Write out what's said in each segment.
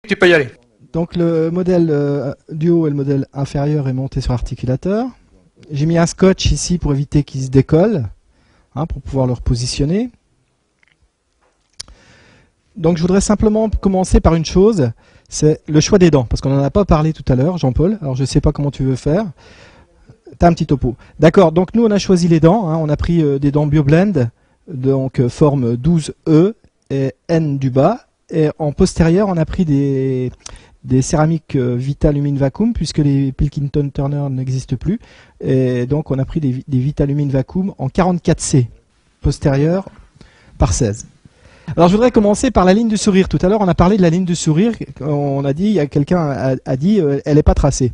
Tu peux y aller. Donc le modèle du haut et le modèle inférieur est monté sur l'articulateur. J'ai mis un scotch ici pour éviter qu'il se décolle, hein, pour pouvoir le repositionner. Donc je voudrais simplement commencer par une chose, c'est le choix des dents, parce qu'on n'en a pas parlé tout à l'heure, Jean-Paul. Alors je ne sais pas comment tu veux faire. Tu as un petit topo. D'accord, donc nous on a choisi les dents, hein, on a pris des dents BioBlend, donc forme 12E et N du bas. Et en postérieur, on a pris des céramiques Vitalumine Vacuum, puisque les Pilkington Turner n'existent plus. Et donc on a pris des Vitalumine Vacuum en 44C, postérieur par 16. Alors je voudrais commencer par la ligne du sourire. Tout à l'heure on a parlé de la ligne du sourire, on a dit, il y a quelqu'un a dit elle n'est pas tracée.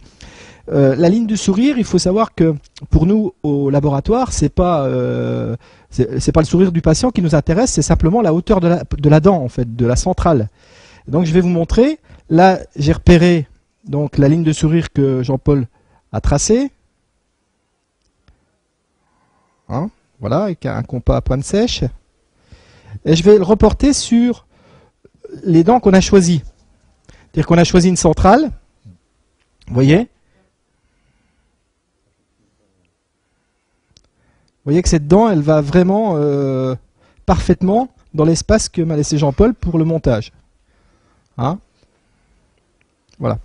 La ligne du sourire, il faut savoir que pour nous au laboratoire, c'est pas le sourire du patient qui nous intéresse, c'est simplement la hauteur de la dent en fait, de la centrale. Donc je vais vous montrer. Là, j'ai repéré donc la ligne de sourire que Jean-Paul a tracée. Hein, voilà, avec un compas à pointe sèche. Et je vais le reporter sur les dents qu'on a choisies. C'est-à-dire qu'on a choisi une centrale. Vous voyez ? Vous voyez que cette dent, elle va vraiment parfaitement dans l'espace que m'a laissé Jean-Paul pour le montage. Hein ? Voilà.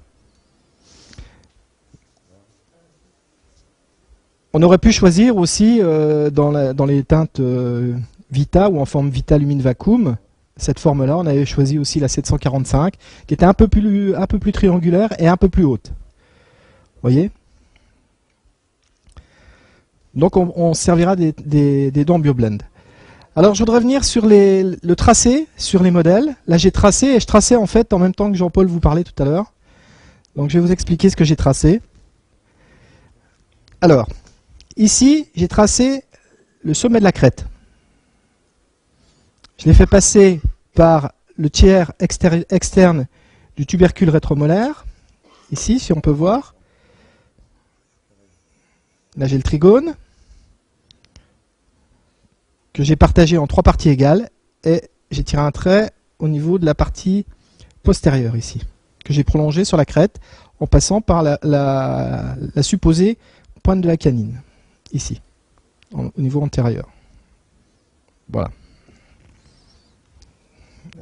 On aurait pu choisir aussi dans les teintes Vita ou en forme Vitalumine Vacuum. Cette forme-là, on avait choisi aussi la 745, qui était un peu plus triangulaire et un peu plus haute. Vous voyez ? Donc on servira des dents BioBlend. Alors je voudrais revenir sur le tracé, sur les modèles. Là j'ai tracé, et je traçais en fait en même temps que Jean-Paul vous parlait tout à l'heure. Donc je vais vous expliquer ce que j'ai tracé. Alors, ici j'ai tracé le sommet de la crête. Je l'ai fait passer par le tiers externe du tubercule rétromolaire. Ici, si on peut voir. Là j'ai le trigone, que j'ai partagé en 3 parties égales, et j'ai tiré un trait au niveau de la partie postérieure ici, que j'ai prolongé sur la crête en passant par la supposée pointe de la canine, ici, au niveau antérieur. Voilà.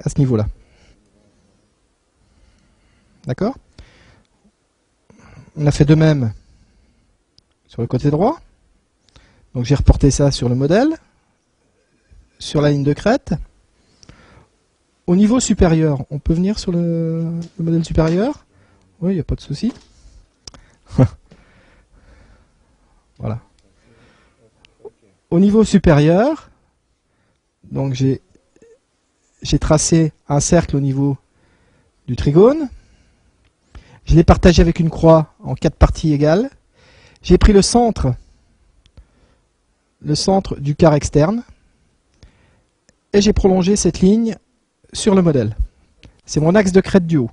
À ce niveau-là. D'accord ? On a fait de même sur le côté droit. Donc j'ai reporté ça sur le modèle, sur la ligne de crête. Au niveau supérieur, on peut venir sur le modèle supérieur. Oui, il n'y a pas de souci. Voilà. Au niveau supérieur, donc j'ai tracé un cercle au niveau du trigone. Je l'ai partagé avec une croix en 4 parties égales. J'ai pris le centre du quart externe et j'ai prolongé cette ligne sur le modèle. C'est mon axe de crête du haut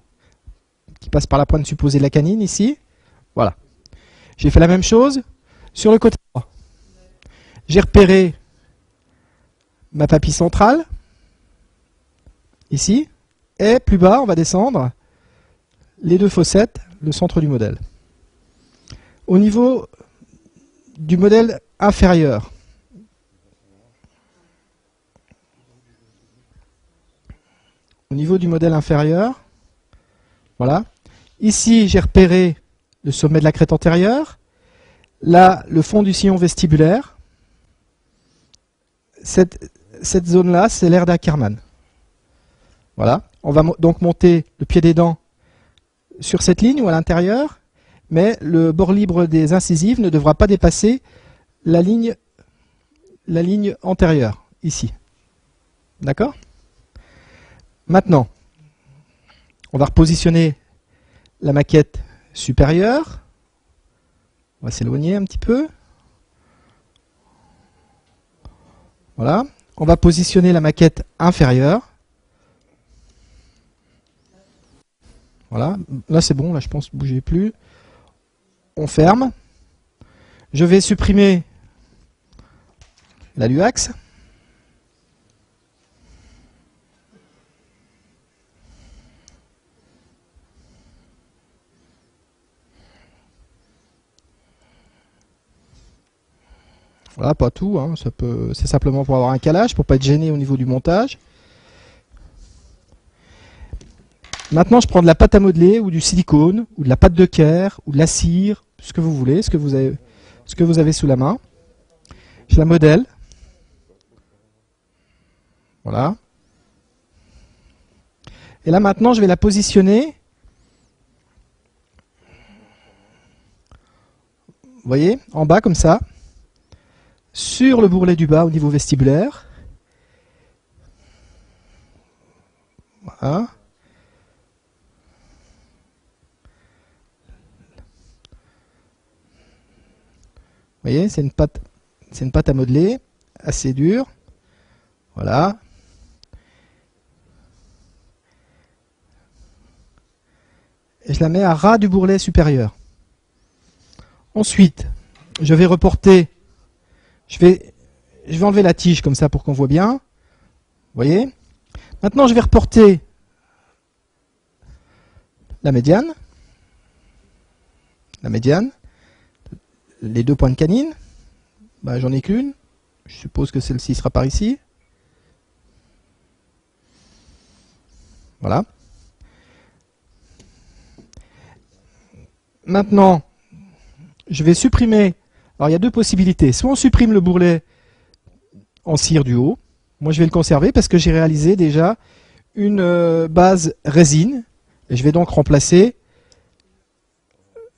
qui passe par la pointe supposée de la canine ici. Voilà. J'ai fait la même chose sur le côté droit. J'ai repéré ma papille centrale ici et plus bas on va descendre les 2 fossettes, le centre du modèle. Au niveau du modèle inférieur, voilà. Ici, j'ai repéré le sommet de la crête antérieure. Là, le fond du sillon vestibulaire. Cette zone-là, c'est l'aire d'Ackermann. Voilà. On va donc monter le pied des dents sur cette ligne ou à l'intérieur, mais le bord libre des incisives ne devra pas dépasser la ligne antérieure, ici. D'accord ? Maintenant, on va repositionner la maquette supérieure. On va s'éloigner un petit peu. Voilà. On va positionner la maquette inférieure. Voilà. Là c'est bon, là je pense bougez plus. On ferme. Je vais supprimer la luax. Voilà, pas tout, hein, c'est simplement pour avoir un calage, pour pas être gêné au niveau du montage. Maintenant, je prends de la pâte à modeler, ou du silicone, ou de la pâte de Caire, ou de la cire, ce que vous voulez, ce que vous avez sous la main. Je la modèle. Voilà. Et là, maintenant, je vais la positionner. Vous voyez, en bas, comme ça, sur le bourrelet du bas, au niveau vestibulaire. Voilà. Vous voyez, c'est une pâte à modeler, assez dure. Voilà. Et je la mets à ras du bourrelet supérieur. Ensuite, je vais reporter, je vais enlever la tige comme ça pour qu'on voit bien. Vous voyez? Maintenant, je vais reporter la médiane. Les deux points de canine. Bah, j'en ai qu'une. Je suppose que celle-ci sera par ici. Voilà. Maintenant, je vais supprimer. Alors, il y a deux possibilités. Soit on supprime le bourrelet en cire du haut. Moi, je vais le conserver parce que j'ai réalisé déjà une base résine. Et je vais donc remplacer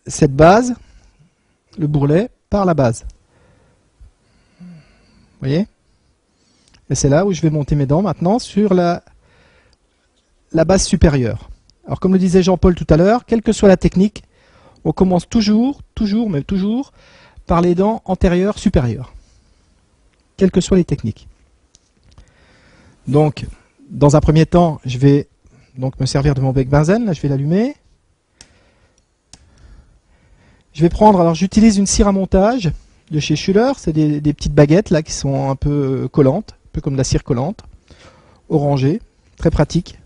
cette base, le bourrelet, par la base. Vous voyez? Et c'est là où je vais monter mes dents maintenant sur la base supérieure. Alors comme le disait Jean-Paul tout à l'heure, quelle que soit la technique, on commence toujours par les dents antérieures supérieures. Quelles que soient les techniques. Donc, dans un premier temps, je vais donc me servir de mon bec benzène. Là, je vais l'allumer. Je vais prendre, alors j'utilise une cire à montage de chez Schuller. C'est des petites baguettes là qui sont un peu collantes, un peu comme de la cire collante, orangée, très pratique.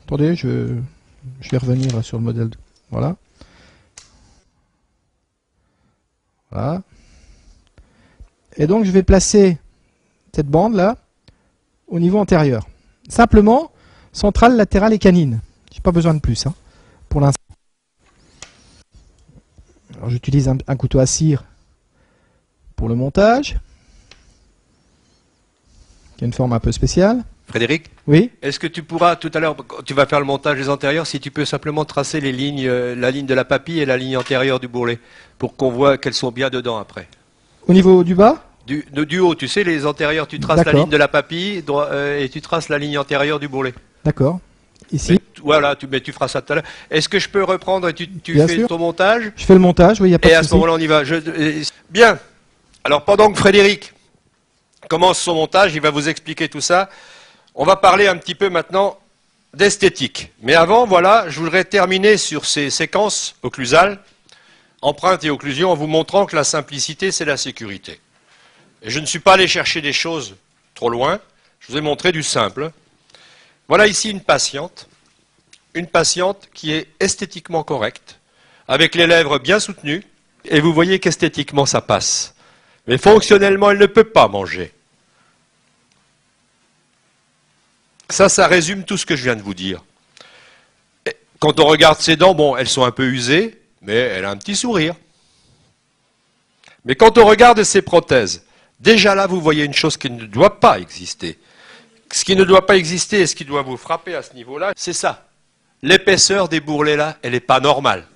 Attendez, je vais revenir sur le modèle. Voilà. Voilà. Et donc je vais placer cette bande là au niveau antérieur. Simplement, centrale, latérale et canine. J'ai pas besoin de plus hein, pour l'instant. Alors j'utilise un couteau à cire pour le montage, qui a une forme un peu spéciale. Frédéric, oui. Est-ce que tu pourras, tout à l'heure, quand tu vas faire le montage des antérieurs, si tu peux simplement tracer les lignes, la ligne de la papille et la ligne antérieure du bourrelet, pour qu'on voit qu'elles sont bien dedans après. Au niveau du bas? Du haut, tu sais, les antérieurs, tu traces la ligne de la papille et tu traces la ligne antérieure du bourrelet. D'accord. Ici. Voilà, tu feras ça tout à l'heure. Est-ce que je peux reprendre et tu fais ton montage? Je fais le montage, oui, il n'y a pas de souci. Et à ce moment-là, on y va. Bien. Alors, pendant que Frédéric commence son montage, il va vous expliquer tout ça. On va parler un petit peu maintenant d'esthétique. Mais avant, voilà, je voudrais terminer sur ces séquences occlusales, empreintes et occlusion, en vous montrant que la simplicité, c'est la sécurité. Et je ne suis pas allé chercher des choses trop loin, je vous ai montré du simple. Voilà ici une patiente qui est esthétiquement correcte, avec les lèvres bien soutenues, et vous voyez qu'esthétiquement ça passe. Mais fonctionnellement, elle ne peut pas manger. Ça résume tout ce que je viens de vous dire. Quand on regarde ses dents, bon, elles sont un peu usées, mais elle a un petit sourire. Mais quand on regarde ses prothèses, déjà là, vous voyez une chose qui ne doit pas exister. Ce qui ne doit pas exister et ce qui doit vous frapper à ce niveau-là, c'est ça. L'épaisseur des bourrelets là, elle n'est pas normale.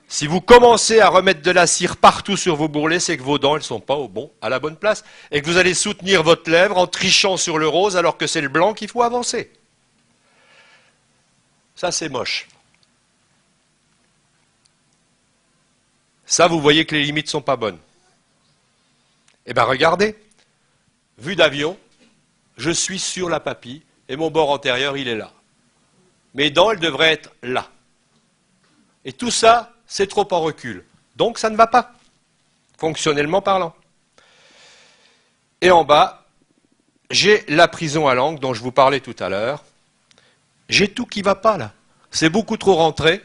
Si vous commencez à remettre de la cire partout sur vos bourrelets, c'est que vos dents, elles ne sont pas à la bonne place. Et que vous allez soutenir votre lèvre en trichant sur le rose alors que c'est le blanc qu'il faut avancer. Ça, c'est moche. Ça, vous voyez que les limites ne sont pas bonnes. Eh bien, regardez. Vue d'avion, je suis sur la papille et mon bord antérieur, il est là. Mes dents, elles devraient être là. Et tout ça, c'est trop en recul. Donc ça ne va pas, fonctionnellement parlant. Et en bas, j'ai la prison à l'angle dont je vous parlais tout à l'heure. J'ai tout qui ne va pas là. C'est beaucoup trop rentré.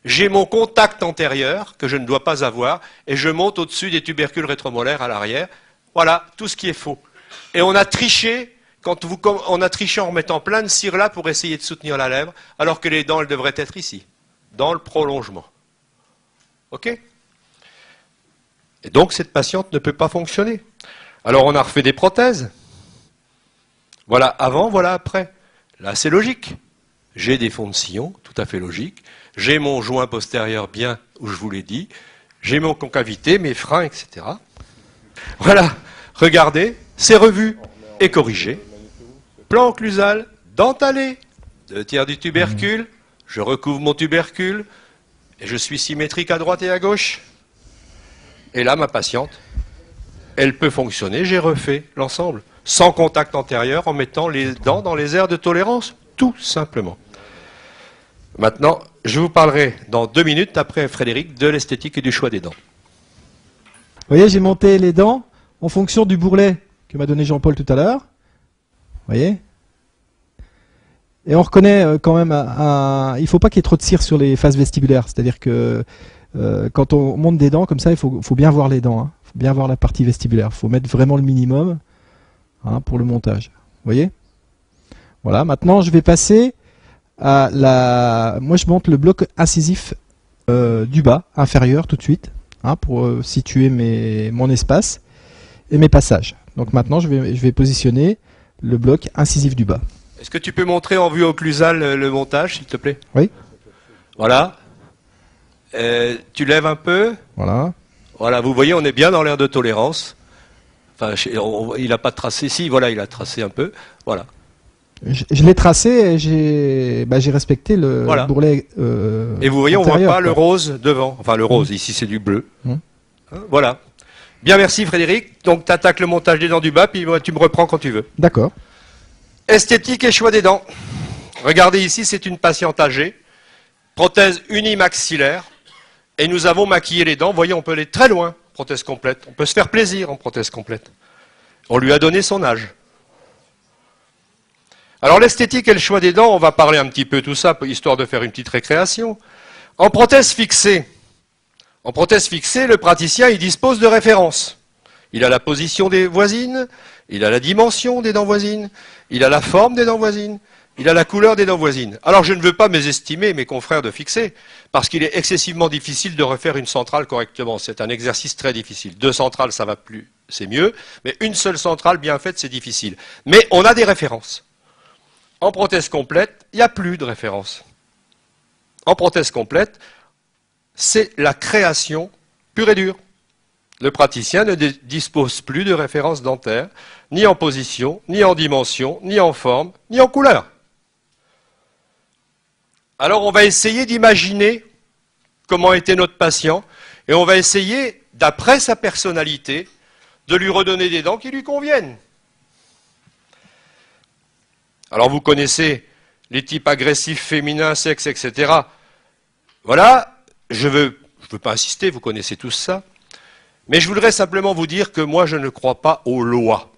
j'ai mon contact antérieur, que je ne dois pas avoir, et je monte au-dessus des tubercules rétromolaires à l'arrière. Voilà, tout ce qui est faux. Et on a triché, on a triché en remettant plein de cire là pour essayer de soutenir la lèvre, alors que les dents, elles devraient être ici, dans le prolongement. OK? Et donc, cette patiente ne peut pas fonctionner. Alors, on a refait des prothèses. Voilà avant, voilà après. Là, c'est logique. J'ai des fonds de sillon, tout à fait logique. J'ai mon joint postérieur bien où je vous l'ai dit. J'ai mon concavité, mes freins, etc. Voilà. Regardez, c'est revu et corrigé. Plan occlusal, dentalé, 2/3 du tubercule. Je recouvre mon tubercule et je suis symétrique à droite et à gauche. Et là, ma patiente, elle peut fonctionner. J'ai refait l'ensemble, sans contact antérieur, en mettant les dents dans les aires de tolérance, tout simplement. Maintenant, je vous parlerai dans 2 minutes, après Frédéric, de l'esthétique et du choix des dents. Vous voyez, j'ai monté les dents en fonction du bourrelet que m'a donné Jean-Paul tout à l'heure. Vous voyez? Et on reconnaît quand même il ne faut pas qu'il y ait trop de cire sur les faces vestibulaires. C'est-à-dire que quand on monte des dents comme ça, il faut bien voir les dents. Il faut bien voir la partie vestibulaire. Il faut mettre vraiment le minimum pour le montage. Vous voyez? Voilà, maintenant je vais passer à moi je monte le bloc incisif du bas, inférieur tout de suite, pour situer mon espace et mes passages. Donc maintenant je vais positionner le bloc incisif du bas. Est-ce que tu peux montrer en vue occlusale le montage, s'il te plaît? Oui. Voilà. Tu lèves un peu. Voilà. Voilà, vous voyez, on est bien dans l'aire de tolérance. Enfin, il n'a pas tracé. Si, voilà, il a tracé un peu. Voilà. Je l'ai tracé et j'ai respecté le bourrelet. Et vous voyez, on ne voit pas le rose devant. Enfin, le rose, ici c'est du bleu. Voilà. Bien, merci Frédéric. Donc, tu attaques le montage des dents du bas, puis tu me reprends quand tu veux. D'accord. Esthétique et choix des dents. Regardez ici, c'est une patiente âgée. Prothèse unimaxillaire. Et nous avons maquillé les dents. Vous voyez, on peut aller très loin, prothèse complète. On peut se faire plaisir en prothèse complète. On lui a donné son âge. Alors l'esthétique et le choix des dents, on va parler un petit peu tout ça, histoire de faire une petite récréation. En prothèse fixée, le praticien, il dispose de références. Il a la position des voisines, il a la dimension des dents voisines, il a la forme des dents voisines, il a la couleur des dents voisines. Alors je ne veux pas mésestimer mes confrères de fixer, parce qu'il est excessivement difficile de refaire une centrale correctement. C'est un exercice très difficile. 2 centrales, ça va plus, c'est mieux, mais une seule centrale bien faite, c'est difficile. Mais on a des références. En prothèse complète, il n'y a plus de référence. En prothèse complète, c'est la création pure et dure. Le praticien ne dispose plus de référence dentaire, ni en position, ni en dimension, ni en forme, ni en couleur. Alors on va essayer d'imaginer comment était notre patient, et on va essayer, d'après sa personnalité, de lui redonner des dents qui lui conviennent. Alors vous connaissez les types agressifs, féminins, sexes, etc. Voilà, je veux pas insister, vous connaissez tous ça. Mais je voudrais simplement vous dire que moi je ne crois pas aux lois.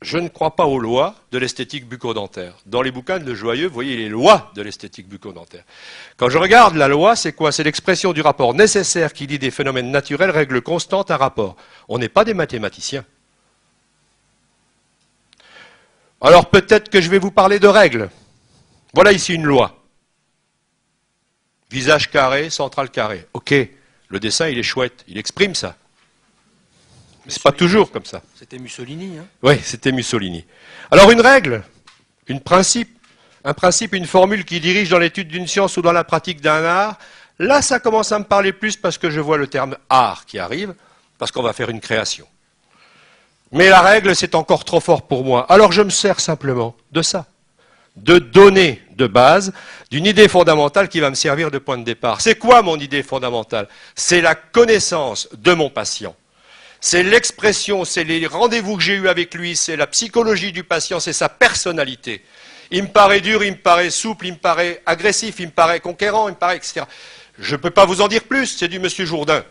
Je ne crois pas aux lois de l'esthétique bucco-dentaire. Dans les bouquins de Joyeux, vous voyez les lois de l'esthétique bucco-dentaire. Quand je regarde la loi, c'est quoi? C'est l'expression du rapport nécessaire qui lie des phénomènes naturels, règle constante, un rapport. On n'est pas des mathématiciens. Alors peut-être que je vais vous parler de règles. Voilà ici une loi. Visage carré, centrale carré. Ok, le dessin il est chouette, il exprime ça. Mais c'est pas toujours comme ça. C'était Mussolini, hein? Oui, c'était Mussolini. Alors une règle, un principe, une formule qui dirige dans l'étude d'une science ou dans la pratique d'un art, là ça commence à me parler plus parce que je vois le terme art qui arrive, parce qu'on va faire une création. Mais la règle, c'est encore trop fort pour moi. Alors je me sers simplement de ça, de données de base, d'une idée fondamentale qui va me servir de point de départ. C'est quoi mon idée fondamentale? C'est la connaissance de mon patient. C'est l'expression, c'est les rendez-vous que j'ai eus avec lui, c'est la psychologie du patient, c'est sa personnalité. Il me paraît dur, il me paraît souple, il me paraît agressif, il me paraît conquérant, il me paraît, etc. Je ne peux pas vous en dire plus, c'est du monsieur Jourdain.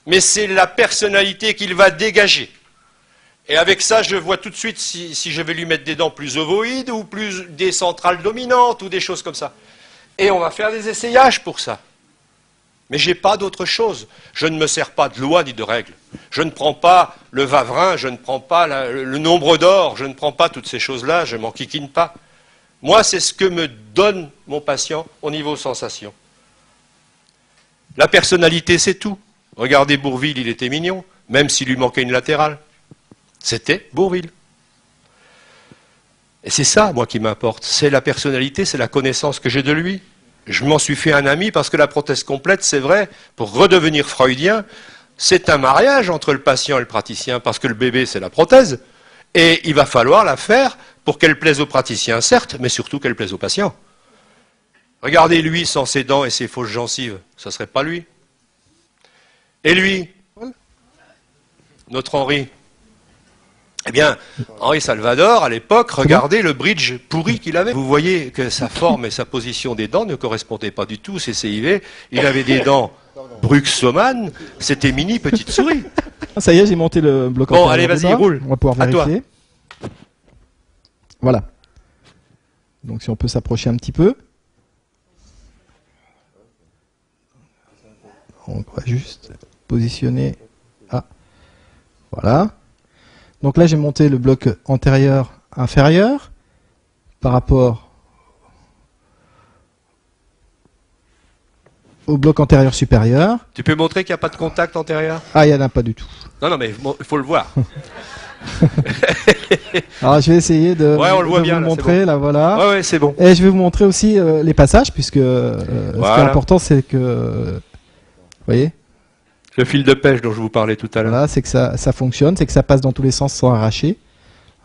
Mais c'est la personnalité qu'il va dégager. Et avec ça, je vois tout de suite si je vais lui mettre des dents plus ovoïdes ou plus des centrales dominantes ou des choses comme ça. Et on va faire des essayages pour ça. Mais je n'ai pas d'autre chose. Je ne me sers pas de loi ni de règles. Je ne prends pas le Vavrin, je ne prends pas le nombre d'or, je ne prends pas toutes ces choses-là, je ne m'enquiquine pas. Moi, c'est ce que me donne mon patient au niveau sensation. La personnalité, c'est tout. Regardez Bourvil, il était mignon, même s'il lui manquait une latérale. C'était Bourvil. Et c'est ça, moi, qui m'importe. C'est la personnalité, c'est la connaissance que j'ai de lui. Je m'en suis fait un ami parce que la prothèse complète, c'est vrai, pour redevenir freudien, c'est un mariage entre le patient et le praticien, parce que le bébé, c'est la prothèse, et il va falloir la faire pour qu'elle plaise au praticien, certes, mais surtout qu'elle plaise au patient. Regardez lui sans ses dents et ses fausses gencives, ça ne serait pas lui. Et lui, notre Henri, eh bien, Henri Salvador, à l'époque, regardez le bridge pourri qu'il avait. Vous voyez que sa forme et sa position des dents ne correspondaient pas du tout au CCIV. Il avait des dents bruxomanes, c'était mini petite souris. Ça y est, j'ai monté le bloc. Bon, allez, vas-y, roule. On va pouvoir À toi. vérifier. Voilà. Donc si on peut s'approcher un petit peu. On va juste positionner. Ah, voilà. Donc là, j'ai monté le bloc antérieur, inférieur, par rapport au bloc antérieur supérieur. Tu peux montrer qu'il n'y a pas de contact antérieur? Ah, il n'y en a pas du tout. Non, non, mais il faut le voir. Alors, je vais essayer de, Ouais, on le voit de bien, vous là, montrer, c'est bon. là, voilà. Ouais, ouais, c'est bon. Et je vais vous montrer aussi les passages, puisque ce qui est Voilà. important, c'est que, vous voyez, Le fil de pêche dont je vous parlais tout à l'heure. voilà, c'est que ça fonctionne, c'est que ça passe dans tous les sens sans arracher.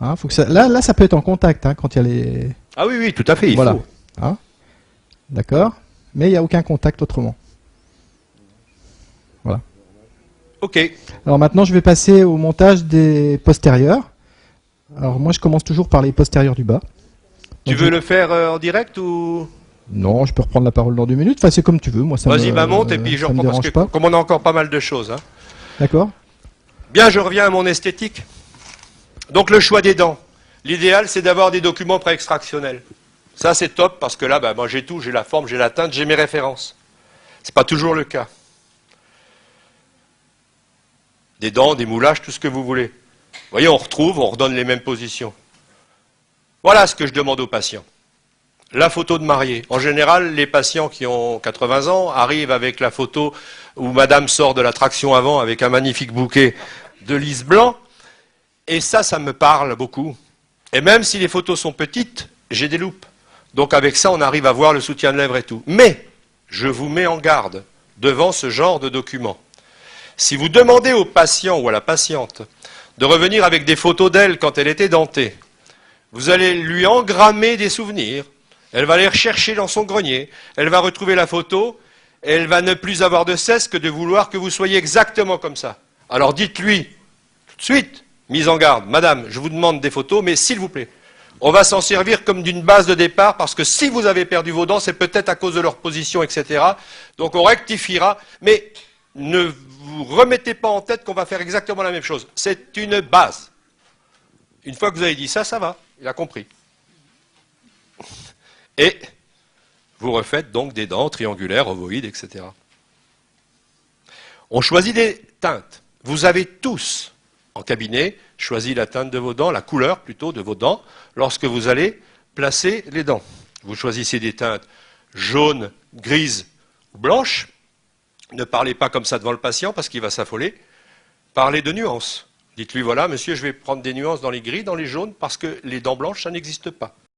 Hein, faut que ça, là, ça peut être en contact hein, quand il y a les. Ah oui, oui, tout à fait, il Voilà. faut. Hein, d'accord. Mais il n'y a aucun contact autrement. Voilà. Ok. Alors maintenant, je vais passer au montage des postérieurs. Alors moi, je commence toujours par les postérieurs du bas. Tu Donc, veux le faire en direct ou... Non, je peux reprendre la parole dans 2 minutes. Enfin, c'est comme tu veux. Moi, ça Vas-y, me, monte et puis je ça me reprends parce dérange que pas. comme on a encore pas mal de choses. Hein. D'accord. Bien, je reviens à mon esthétique. Donc le choix des dents. L'idéal, c'est d'avoir des documents pré-extractionnels. Ça, c'est top parce que là, bah, moi, j'ai tout, j'ai la forme, j'ai la teinte, j'ai mes références. C'est pas toujours le cas. Des dents, des moulages, tout ce que vous voulez. Vous voyez, on retrouve, on redonne les mêmes positions. Voilà ce que je demande aux patients. La photo de mariée. En général, les patients qui ont 80 ans arrivent avec la photo où madame sort de l'attraction avant avec un magnifique bouquet de lys blanc. Et ça me parle beaucoup. Et même si les photos sont petites, j'ai des loupes. Donc avec ça, on arrive à voir le soutien de lèvres et tout. Mais, je vous mets en garde devant ce genre de document. Si vous demandez au patient ou à la patiente de revenir avec des photos d'elle quand elle était dentée, vous allez lui engrammer des souvenirs. Elle va les rechercher dans son grenier, elle va retrouver la photo, et elle va ne plus avoir de cesse que de vouloir que vous soyez exactement comme ça. Alors dites-lui, tout de suite, mise en garde, madame, je vous demande des photos, mais s'il vous plaît, on va s'en servir comme d'une base de départ, parce que si vous avez perdu vos dents, c'est peut-être à cause de leur position, etc. Donc on rectifiera, mais ne vous remettez pas en tête qu'on va faire exactement la même chose. C'est une base. Une fois que vous avez dit ça, ça va, il a compris. Et vous refaites donc des dents triangulaires, ovoïdes, etc. On choisit des teintes. Vous avez tous, en cabinet, choisi la teinte de vos dents, la couleur plutôt de vos dents, lorsque vous allez placer les dents. Vous choisissez des teintes jaunes, grises ou blanches. Ne parlez pas comme ça devant le patient parce qu'il va s'affoler. Parlez de nuances. Dites-lui, voilà, monsieur, je vais prendre des nuances dans les gris, dans les jaunes, parce que les dents blanches, ça n'existe pas.